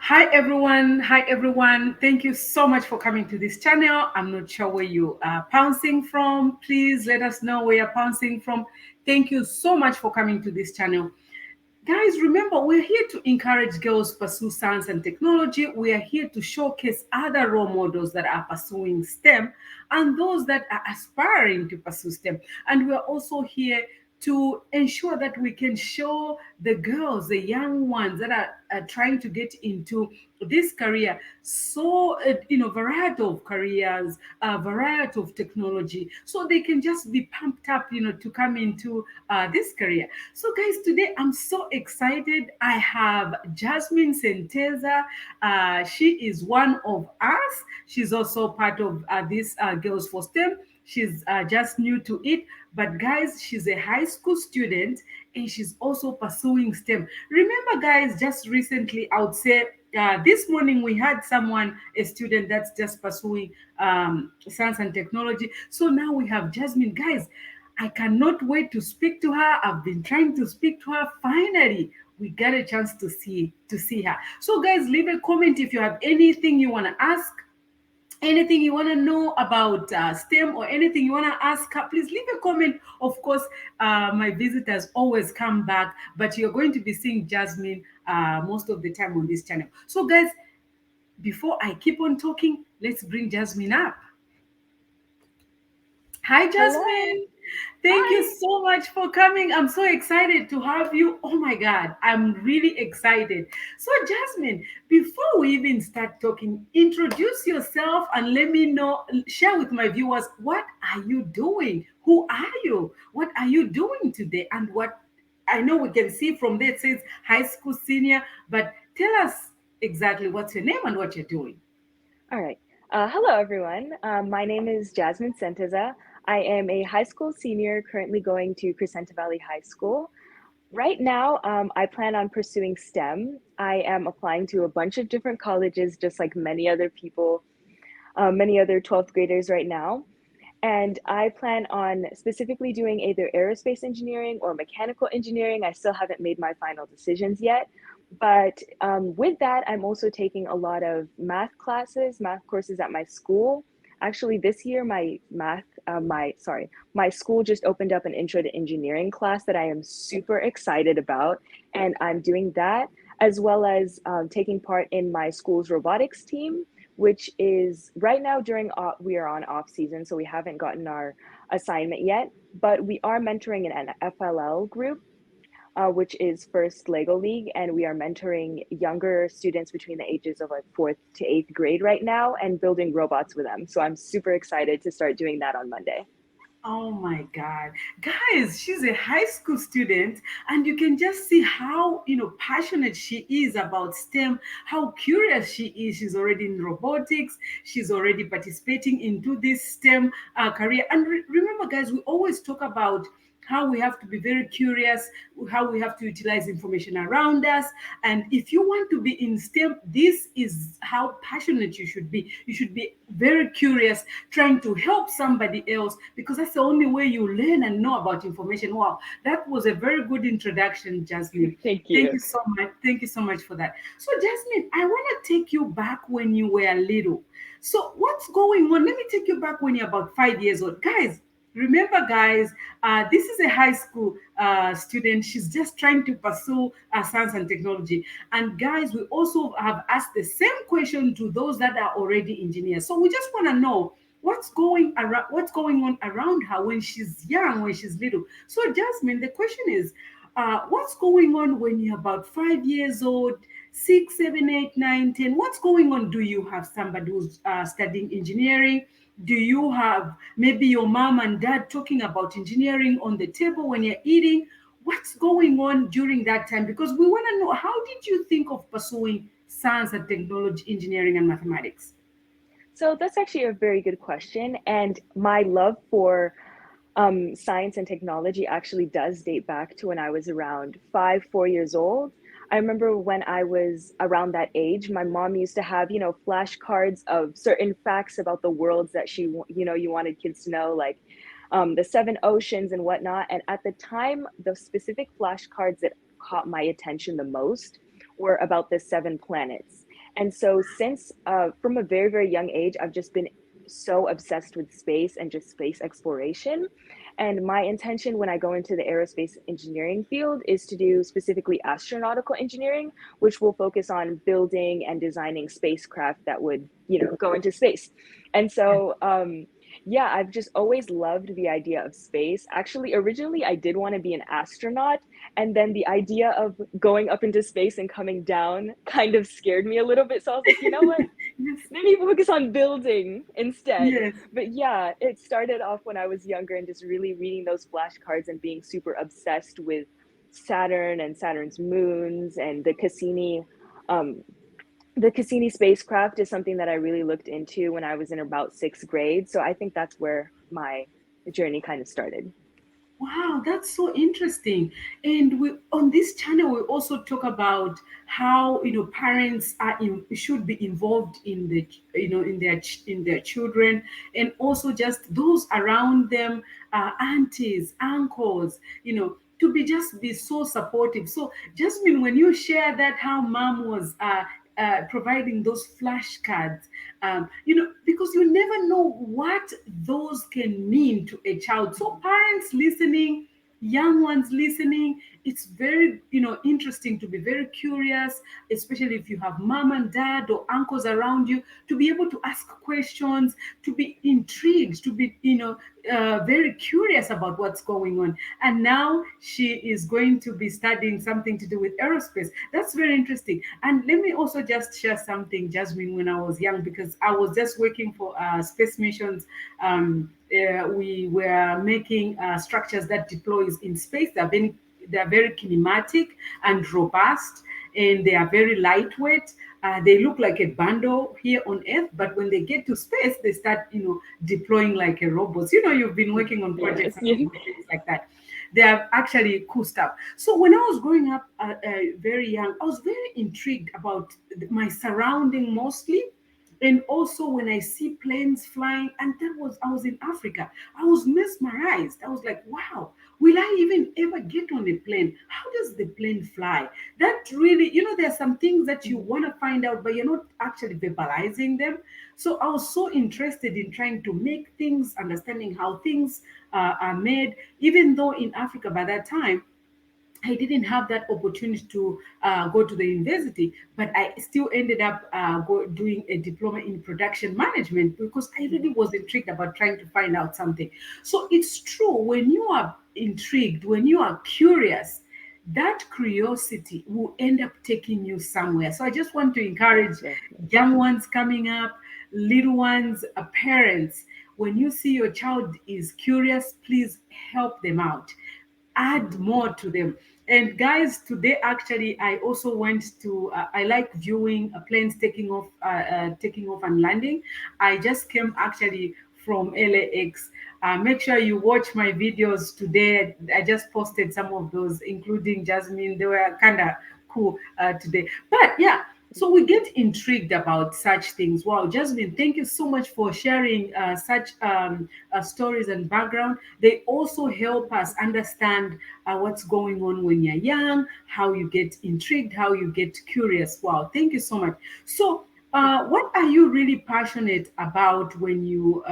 Hi everyone. Hi everyone. Thank you so much for coming to this channel. I'm not sure where you are pouncing from. Please let us know where you're pouncing from. Thank you so much for coming to this channel. Guys, remember, we're here to encourage girls pursue science and technology. We are here to showcase other role models that are pursuing STEM and those that are aspiring to pursue STEM. And we're also here to ensure that we can show the girls, the young ones that are trying to get into this career, so variety of careers, a variety of technology, so they can just be pumped up, to come into this career. So, guys, today I'm so excited. I have Jasmine Senteza. She is one of us. She's also part of this Girls for STEM. She's just new to it. But, guys, she's a high school student and she's also pursuing STEM. Remember, guys, just recently, I would say, this morning we had someone, a student that's just pursuing science and technology. So now we have Jasmine. Guys, I cannot wait to speak to her. I've been trying to speak to her. Finally, we got a chance to see her. So, guys, leave a comment if you have anything you want to ask, anything you want to know about STEM, or anything you want to ask her. Please leave a comment. Of course, my visitors always come back, but you're going to be seeing Jasmine most of the time on this channel. So, guys, before I keep on talking, let's bring Jasmine up. Hi, Hello. Jasmine. Thank you Hi. so much for coming. I'm so excited to have you. Oh my God, I'm really excited. So, Jasmine, before we even start talking, introduce yourself and let me know, share with my viewers, what are you doing? Who are you? What are you doing today? And what I know we can see from there, it says high school senior, but tell us exactly what's your name and what you're doing. All right. Hello, everyone. My name is Jasmine Senteza. I am a high school senior currently going to Crescenta Valley High School. Right now, I plan on pursuing STEM. I am applying to a bunch of different colleges, just like many other people, many other 12th graders right now. And I plan on specifically doing either aerospace engineering or mechanical engineering. I still haven't made my final decisions yet. But with that, I'm also taking a lot of math courses at my school. Actually, this year, my school just opened up an intro to engineering class that I am super excited about. And I'm doing that as well as taking part in my school's robotics team, which is right now we are on off season, so we haven't gotten our assignment yet, but we are mentoring an FLL group, which is First Lego League, and we are mentoring younger students between the ages of like fourth to eighth grade right now and building robots with them. So I'm super excited to start doing that on Monday. Oh my God. Guys, she's a high school student, and you can just see how, passionate she is about STEM, how curious she is. She's already in robotics, she's already participating into this STEM career. And remember, guys, we always talk about how we have to be very curious, how we have to utilize information around us. And if you want to be in STEM, this is how passionate you should be. You should be very curious, trying to help somebody else, because that's the only way you learn and know about information. Wow, that was a very good introduction, Jasmine. Thank Thank you. you so much. Thank you so much for that. So, Jasmine, I want to take you back when you were little. So, what's going on? Let me take you back when you're about 5 years old. Guys, remember, guys, this is a high school student. She's just trying to pursue science and technology. And guys, we also have asked the same question to those that are already engineers. So we just want to know what's going on around her when she's young, when she's little. So, Jasmine, the question is, what's going on when you're about 5 years old, six, seven, eight, nine, 10? What's going on? Do you have somebody who's studying engineering? Do you have maybe your mom and dad talking about engineering on the table when you're eating? What's going on during that time? Because we want to know, how did you think of pursuing science and technology, engineering, and mathematics? So that's actually a very good question. And my love for science and technology actually does date back to when I was around 4 years old. I remember when I was around that age, my mom used to have, flashcards of certain facts about the worlds that you wanted kids to know, like the seven oceans and whatnot. And at the time, the specific flashcards that caught my attention the most were about the seven planets. And so since from a very, very young age, I've just been so obsessed with space and just space exploration. And my intention when I go into the aerospace engineering field is to do specifically astronautical engineering, which will focus on building and designing spacecraft that would, go into space. And so, yeah, I've just always loved the idea of space. Actually, originally, I did want to be an astronaut. And then the idea of going up into space and coming down kind of scared me a little bit. So I was like, you know what? Yes, Maybe focus on building instead. yes. But yeah, it started off when I was younger and just really reading those flashcards and being super obsessed with Saturn and Saturn's moons and um, the Cassini spacecraft is something that I really looked into when I was in about sixth grade. So I think that's where my journey kind of started. Wow, that's so interesting. And we on this channel we also talk about how parents should be involved in the in their children, and also just those around them, aunties, uncles, to be so supportive. So Jasmine, when you share that how mom was providing those flashcards, because you never know what those can mean to a child. So parents listening, young ones listening, it's very interesting to be very curious, especially if you have mom and dad or uncles around you, to be able to ask questions, to be intrigued, to be very curious about what's going on. And now she is going to be studying something to do with aerospace. That's very interesting. And let me also just share something, Jasmine. When I was young, because I was just working for space missions, we were making structures that deploys in space. They are very kinematic and robust, and they are very lightweight. They look like a bundle here on Earth, but when they get to space, they start, deploying like a robot. You've been working on projects Yes. and things like that. They are actually cool stuff. So when I was growing up, very young, I was very intrigued about my surrounding mostly, and also when I see planes flying. And I was in Africa, I was mesmerized. I was like, wow, will I even ever get on a plane? How does the plane fly? That really, there are some things that you Mhm. want to find out, but you're not actually verbalizing them. So I was so interested in trying to make things, understanding how things are made, even though in Africa by that time I didn't have that opportunity to go to the university, but I still ended up doing a diploma in production management, because I really was intrigued about trying to find out something. So it's true, when you are intrigued, when you are curious, that curiosity will end up taking you somewhere. So I just want to encourage Definitely. young ones coming up, little ones, parents. When you see your child is curious, please help them out, add Mhm. more to them. And guys, today actually I also went to I like viewing planes taking off and landing. I just came actually from LAX. Make sure you watch my videos today. I just posted some of those, including Jasmine. They were kind of cool today. But yeah, so we get intrigued about such things. Wow, Jasmine, thank you so much for sharing such stories and background. They also help us understand what's going on when you're young, how you get intrigued, how you get curious. Wow, thank you so much. So, what are you really passionate about when you,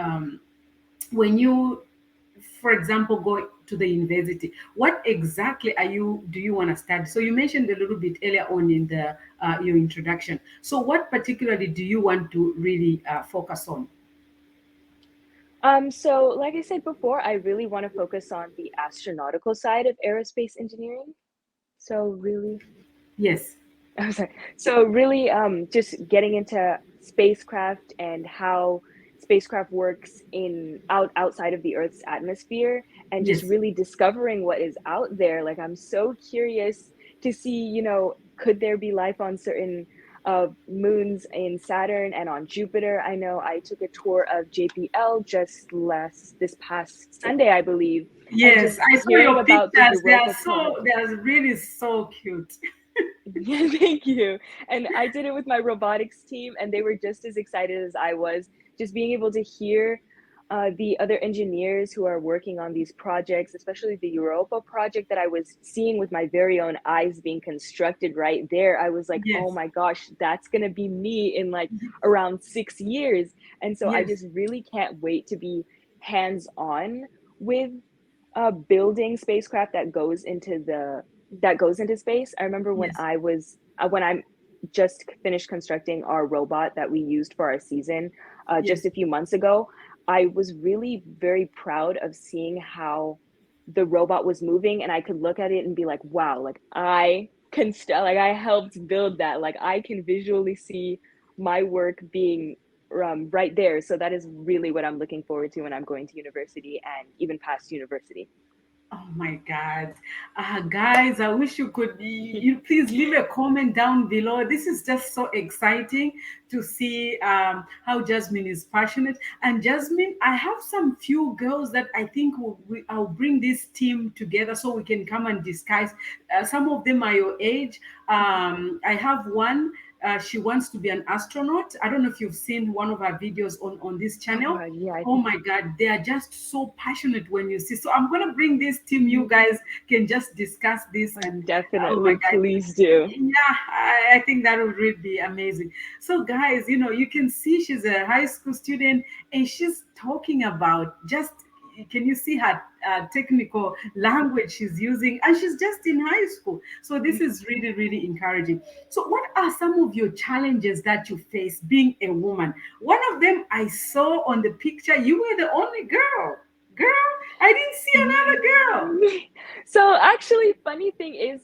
for example, go to the university? What exactly do you want to study? So you mentioned a little bit earlier on in the your introduction. So what particularly do you want to really focus on? So like I said before, I really want to focus on the astronautical side of aerospace engineering. So really, Yes, I'm sorry. So really, just getting into spacecraft and how spacecraft works outside of the Earth's atmosphere, and just yes. really discovering what is out there. Like I'm so curious to see, could there be life on certain moons in Saturn and on Jupiter? I know I took a tour of JPL just last this past Sunday, I believe, and Yes, just I saw hearing your about the pictures. Europa Quad. They are really so cute. Yeah, thank you. And I did it with my robotics team, and they were just as excited as I was, just being able to hear. the other engineers who are working on these projects, especially the Europa project that I was seeing with my very own eyes being constructed right there, I was like, oh Yes. my gosh, that's going to be me in like Yes. around 6 years. And so I Yes. just really can't wait to be hands on with building spacecraft that goes into space. I remember Yes. when I just finished constructing our robot that we used for our season just Yes. a few months ago. I was really very proud of seeing how the robot was moving, and I could look at it and be like, wow, like like I helped build that. Like I can visually see my work being right there. So that is really what I'm looking forward to when I'm going to university and even past university. Oh my God. Guys, I wish you could, you please leave a comment down below. This is just so exciting to see how Jasmine is passionate. And Jasmine, I have some few girls that I think I'll bring this team together so we can come and discuss. Some of them are your age. I have one. She wants to be an astronaut. I don't know if you've seen one of her videos on this Oh channel. God, yeah, I Oh think. my God, they are just so passionate when you see. So I'm gonna bring this team. You guys can just discuss this, and oh my Definitely, God, please do. yeah, I think that would really be amazing. So guys, you can see she's a high school student, and she's talking about just. Can you see her technical language she's using? And she's just in high school. So this is really, really encouraging. So, what are some of your challenges that you face being a woman? One of them I saw on the picture, you were the only girl. Girl, I didn't see another girl. So actually, funny thing is,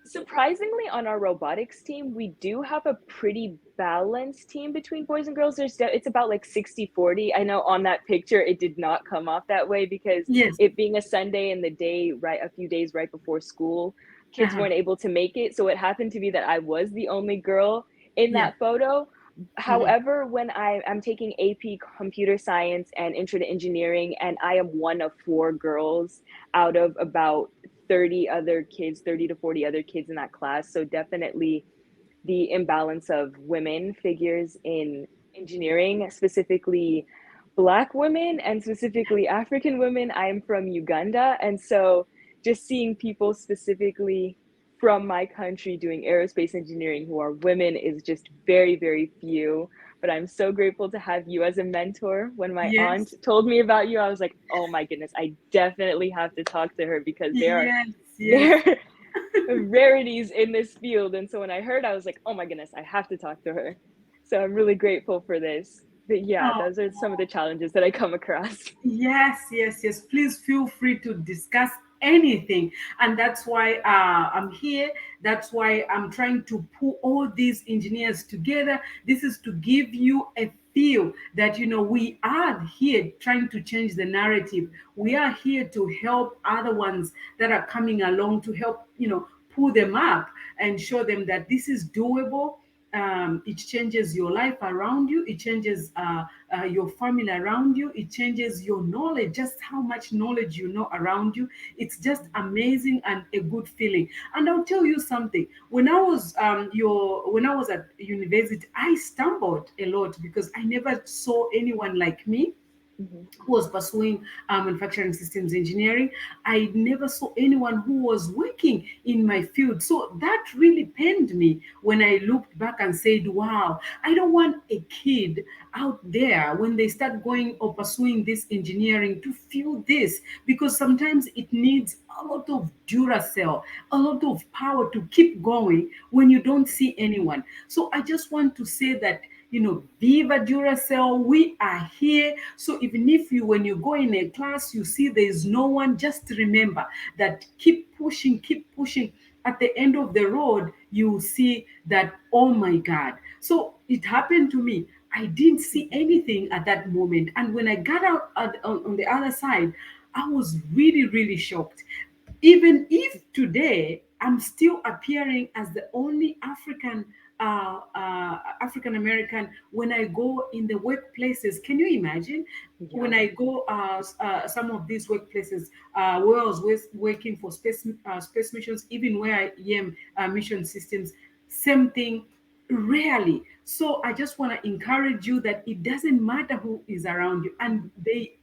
surprisingly, on our robotics team, we do have a pretty balanced team between boys and girls. It's about like 60-40. I know on that picture it did not come off that way because Yes. it being a Sunday and the day right a few days right before school, kids Uh-huh. weren't able to make it. So it happened to be that I was the only girl in Yeah. that photo. Mhm. However, when I'm taking AP computer science and intro to engineering, and I am one of four girls out of about 30 other kids, 30 to 40 other kids in that class. So definitely the imbalance of women figures in engineering, specifically Black women and specifically African women. I'm from Uganda. And so just seeing people specifically from my country doing aerospace engineering who are women is just very, very few. But I'm so grateful to have you as a mentor. When my aunt Yes. told me about you, I was like, oh my goodness, I definitely have to talk to her because Yes. Yes. there are rarities in this field. And so when I heard, I was like, oh my goodness, I have to talk to her. So I'm really grateful for this. But yeah, Oh. those are some of the challenges that I come across. Yes, yes, yes. Please feel free to discuss anything. And that's why I'm here. That's why I'm trying to pull all these engineers together. This is to give you a feel that, we are here trying to change the narrative. We are here to help other ones that are coming along to help, pull them up and show them that this is doable. It changes your life around you. It changes your family around you. It changes your knowledge, just how much knowledge you know around you. It's just amazing and a good feeling. And I'll tell you something. When I was at university, I stumbled a lot because I never saw anyone like me Mhm. who was pursuing manufacturing systems engineering. I never saw anyone who was working in my field. So that really pained me when I looked back and said, wow, I don't want a kid out there when they start going or pursuing this engineering to feel this, because sometimes it needs a lot of duracell, a lot of power to keep going when you don't see anyone. So I just want to say that, Viva Duracell, we are here. So even if when you go in a class, you see there's no one, just remember that keep pushing, keep pushing. At the end of the road, you see that, oh my God. So it happened to me. I didn't see Mhm. anything at that moment. And when I got out on the other side, I was really, really shocked. Even if today I'm still appearing as the only African American when I go in the workplaces. Can you imagine? Yeah. When I go some of these workplaces where I was working for space missions, even where I am mission systems, same thing. Rarely. So I just want to encourage you that it doesn't matter who is around you, and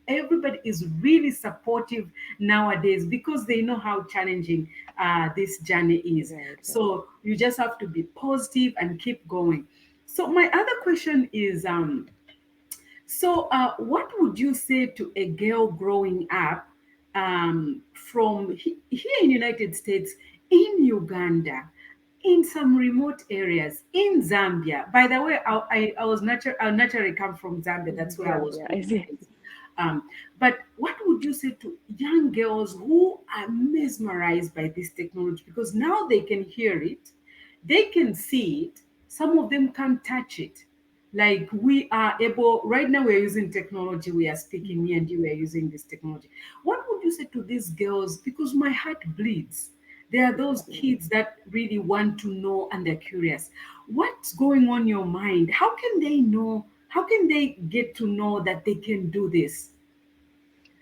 everybody is really supportive nowadays because they know how challenging this journey is. Right, right. So you just have to be positive and keep going. So my other question is, what would you say to a girl growing up from here in United States, in Uganda, in some remote areas, in Zambia? By the way, I naturally come from Zambia. That's where I was Zambia, I born and see. raised. But what would you say to young girls who are mesmerized by this technology? Because now they can hear it, they can see it, some of them can't touch it. Like we are able, right now we're using technology, we are speaking, me and you are using this technology. What would you say to these girls? Because my heart bleeds. There are those kids that really want to know and they're curious. What's going on in your mind? How can they know? How can they get to know that they can do this?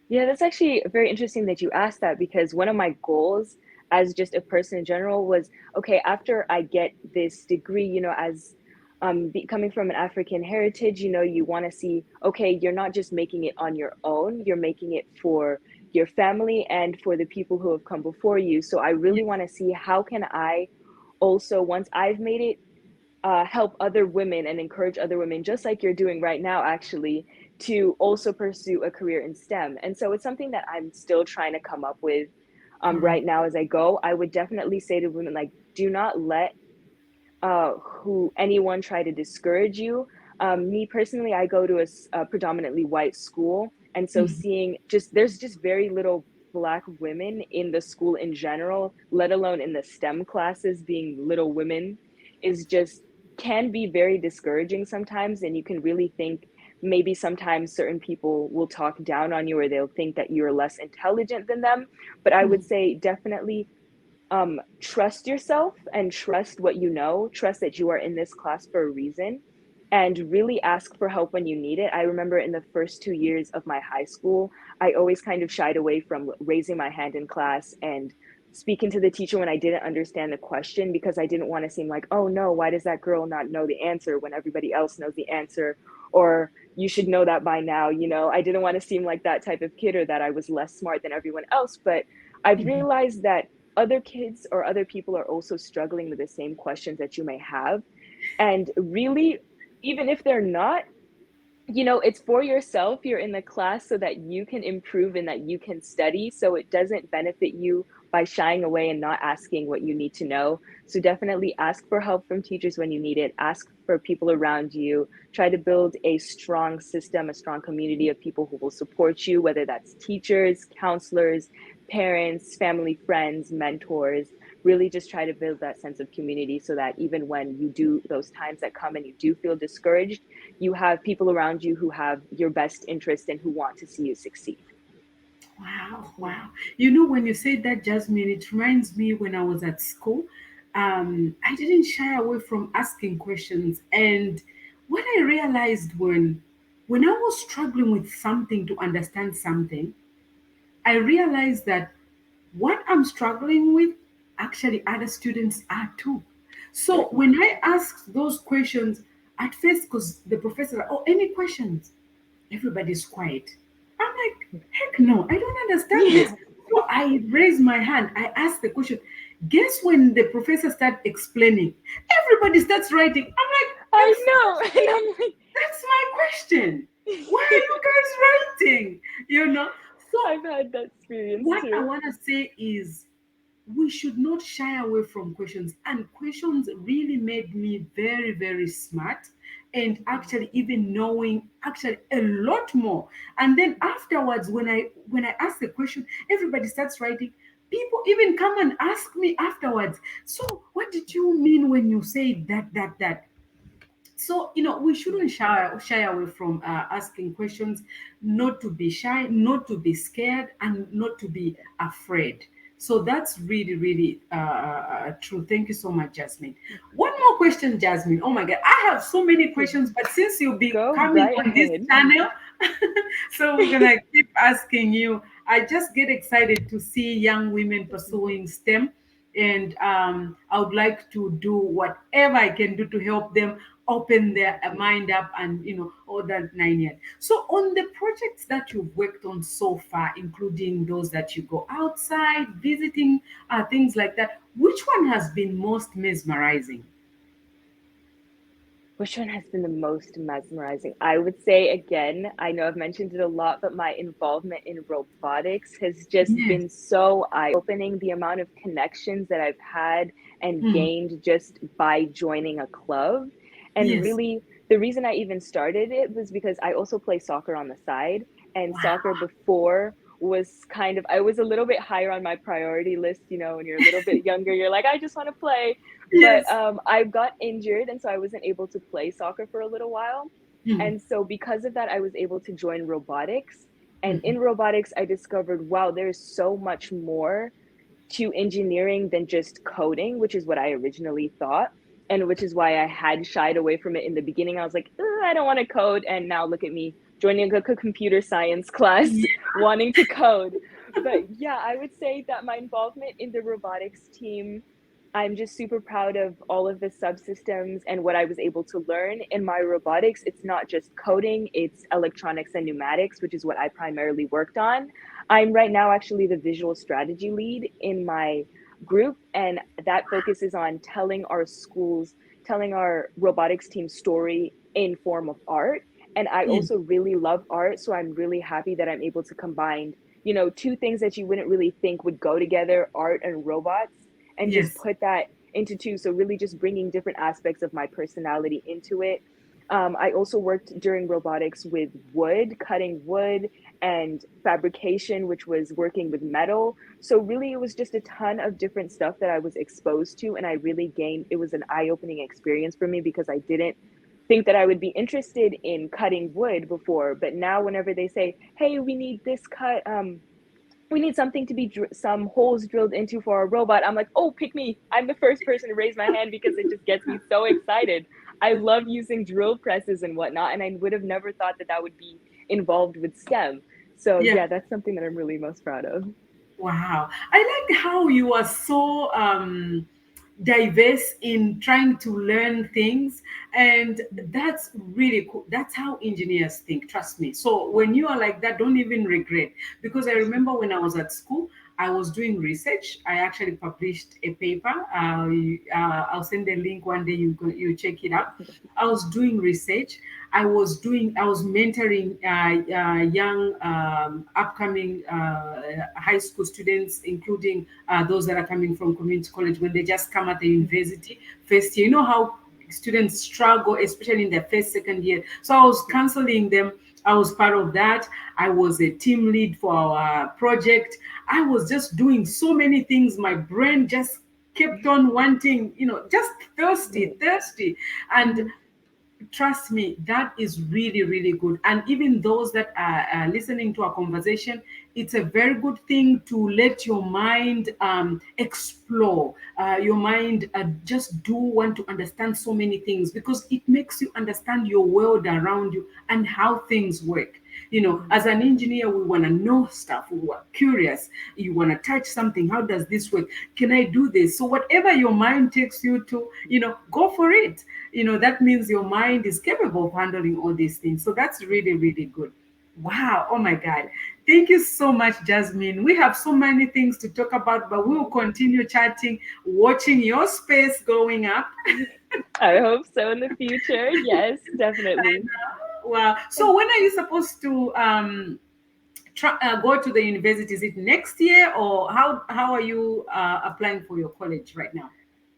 Yeah, that's actually very interesting that you asked that because one of my goals as just a person in general was okay, after I get this degree, as coming from an African heritage, you want to see, okay, you're not just making it on your own, you're making it for your family and for the people who have come before you. So I really want to see how can I also, once I've made it, help other women and encourage other women, just like you're doing right now, actually, to also pursue a career in STEM. And so it's something that I'm still trying to come up with Wow. right now as I go. I would definitely say to women, like, do not let who anyone try to discourage you. Me personally, I go to a predominantly white school, and so Mhm. seeing just there's just very little Black women in the school in general, let alone in the STEM classes, being little women, is just can be very discouraging sometimes, and you can really think maybe sometimes certain people will talk down on you or they'll think that you're less intelligent than them. But I would Mhm. say definitely trust yourself and trust what you know, trust that you are in this class for a reason, and really ask for help when you need it. I remember in the first 2 years of my high school, I always kind of shied away from raising my hand in class and speaking to the teacher when I didn't understand the question because I didn't want to seem like, oh no, why does that girl not know the answer when everybody else knows the answer? Or you should know that by now. I didn't want to seem like that type of kid or that I was less smart than everyone else. But I've Mhm. realized that other kids or other people are also struggling with the same questions that you may have. And really, even if they're not, it's for yourself. You're in the class so that you can improve and that you can study. So it doesn't benefit you by shying away and not asking what you need to know. So definitely ask for help from teachers when you need it. Ask for people around you. Try to build a strong system, a strong community of people who will support you, whether that's teachers, counselors, parents, family, friends, mentors. Really just try to build that sense of community so that even when you do those times that come and you do feel discouraged, you have people around you who have your best interest and who want to see you succeed. Wow, Yeah. wow. You know, when you say that, Jasmine, it reminds me when I was at school. I didn't shy away from asking questions. And what I realized when I was struggling with something to understand something, I realized that what I'm struggling with, actually other students are too. So Right. when I asked those questions at first, because the professor, oh, any questions? Everybody's quiet. I'm like, heck no, I don't understand this. Yeah, So I raised my hand. I asked the question. Guess when the professor started explaining, everybody starts writing. I'm like, I know. excuse And me, I'm like, that's my question. Why are you guys writing? You know? So I've had that experience what I too. want to say is we should not shy away from questions, and questions really made me very very smart, and actually even knowing actually a lot more. And then afterwards, when I ask the question, everybody starts writing. People even come and ask me afterwards, so what did you mean when you said that? So we shouldn't shy away from asking questions, not to be shy, not to be scared, and not to be afraid. So that's really really true. Thank you so much, Jasmine. One more question, Jasmine. Oh my god, I have so many Sure. questions, but since you'll be Go coming right on this ahead. channel, so we're gonna keep asking you. I just get excited to see young women pursuing STEM. and I would like to do whatever I can do to help them open their mind up, and all that nine yet. So on the projects that you've worked on so far, including those that you go outside visiting, things like that, which one has been most mesmerizing? Which one has been the most mesmerizing? I would say, again, I know I've mentioned it a lot, but my involvement in robotics has just Yes. been so eye-opening. The amount of connections that I've had and Mm. gained just by joining a club. And Yes. really, the reason I even started it was because I also play soccer on the side. And soccer Wow. before was kind of, I was a little bit higher on my priority list. When you're a little bit younger, you're like, I just want to play. But Yes. I got injured, and so I wasn't able to play soccer for a little while. Mm. And so, because of that, I was able to join robotics. And Mhm. in robotics, I discovered, wow, there's so much more to engineering than just coding, which is what I originally thought. And which is why I had shied away from it in the beginning. I was like, I don't want to code. And now look at me joining a computer science class, Yeah. wanting to code. But yeah, I would say that my involvement in the robotics team, I'm just super proud of all of the subsystems and what I was able to learn in my robotics. It's not just coding, it's electronics and pneumatics, which is what I primarily worked on. I'm right now actually the visual strategy lead in my group, and that focuses on telling our robotics team story in form of art. And I Yes. also really love art, so I'm really happy that I'm able to combine, two things that you wouldn't really think would go together, art and robots, and just Yes. put that into two. So really just bringing different aspects of my personality into it. I also worked during robotics with wood, cutting wood, and fabrication, which was working with metal. So really, it was just a ton of different stuff that I was exposed to, and I really gained. It was an eye-opening experience for me because I didn't think that I would be interested in cutting wood before, but now whenever they say, "Hey, we need this cut," we need something to be some holes drilled into for a robot. I'm like, oh, pick me. I'm the first person to raise my hand because it just gets me so excited. I love using drill presses and whatnot, and I would have never thought that that would be involved with STEM. So Yeah. yeah, that's something that I'm really most proud of. Wow. I like how you are so diverse in trying to learn things. And that's really cool. That's how engineers think, trust me. So when you are like that, don't even regret. Because I remember when I was at school, I was doing research. I actually published a paper. I'll send the link one day. You check it out. I was doing research. I was mentoring young upcoming high school students, including those that are coming from community college when they just come at the university first year. You know how students struggle, especially in their first, second year. So I was counseling them. I was part of that. I was a team lead for our project. I was just doing so many things. My brain just kept on wanting, just thirsty, thirsty. And trust me, that is really, really good. And even those that are listening to our conversation, it's a very good thing to let your mind explore. Your mind just do want to understand so many things because it makes you understand your world around you and how things work. As an engineer, we want to know stuff. We are curious. You want to touch something. How does this work? Can I do this? So whatever your mind takes you to, go for it. That means your mind is capable of handling all these things. So that's really, really good. Wow. Oh my God. Thank you so much, Jasmine. We have so many things to talk about, but we will continue chatting, watching your space going up. I hope so in the future. Yes, definitely. Wow. So when are you supposed to go to the university? Is it next year, or how are you applying for your college right now?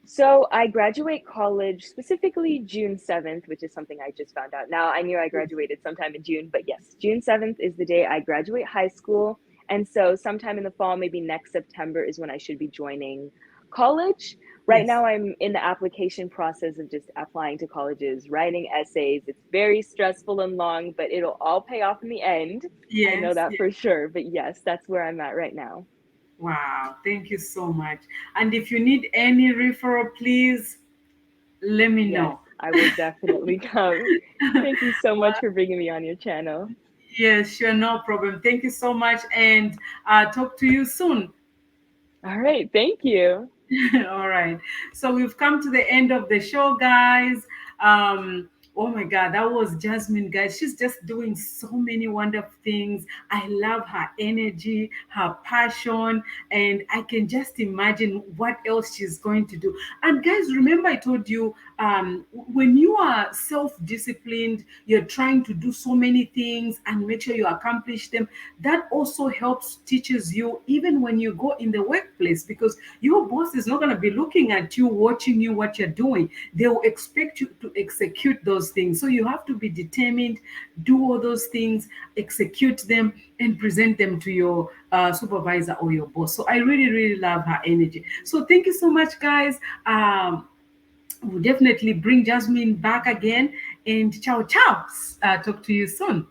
So I graduate college specifically June 7th, which is something I just found out. Now I knew I graduated sometime in June, but yes, June 7th is the day I graduate high school. And so sometime in the fall, maybe next September, is when I should be joining college. Right Yes. now, I'm in the application process of just applying to colleges, writing essays. It's very stressful and long, but it'll all pay off in the end. I know Yes. that Yes. for sure. But yes, that's where I'm at right now. Wow. Thank you so much. And if you need any referral, please let me Yes, know. I will definitely come. Thank you so much Well, for bringing me on your channel. yes, sure, no problem. Thank you so much, and talk to you soon. All right, thank you. All right. So we've come to the end of the show, guys. Oh my God, that was Jasmine, guys. She's just doing so many wonderful things. I love her energy, her passion, and I can just imagine what else she's going to do. And guys, remember I told you, when you are self-disciplined, you're trying to do so many things and make sure you accomplish them. That also helps teaches you even when you go in the workplace, because your boss is not going to be looking at you, watching you what you're doing. They will expect you to execute those things. So you have to be determined, do all those things, execute them, and present them to your supervisor or your boss. So I really, really love her energy. So thank you so much, guys. We'll definitely bring Jasmine back again. And ciao, ciao. Talk to you soon.